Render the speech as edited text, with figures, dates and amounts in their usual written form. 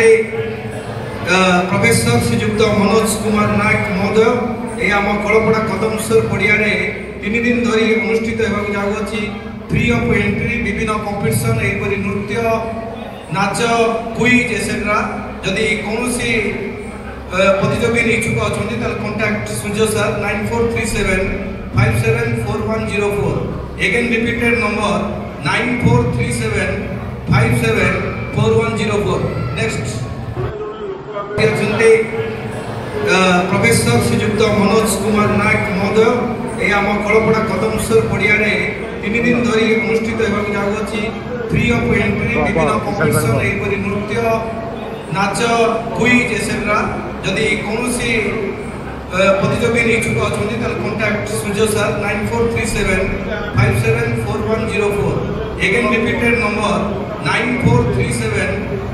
दिखाते प्रोफेसर श्रीजुक्त मनोज कुमार नायक महोदय ये आम कलपड़ा कदमसर पड़िया 3 दिन धरी अनुष्ठित होगा जाऊँगी फ्री ऑफ एंट्री विभिन्न कॉम्पिटिशन यहपरि नृत्य नाच क्विज एसेट्रा जदि कौन प्रतियोगी इच्छुक अच्छा contact Surya sir 9437574104 again repeated number 9437574104 next professor Shriyukta Manoj Kumar Nayak महोदय ये आम कलपड़ा कदमसर पड़िया 3 दिन धरी अनुष्ठित होगा जाऊँगी फ्री ऑफ एंट्री विभिन्न कॉम्पिटिशन यहपरि नृत्य नाच क्विज एसेट्रा जदि कौन प्रतियोगी इच्छुक अच्छा contact Surya sir 9437574104 again repeated number 9437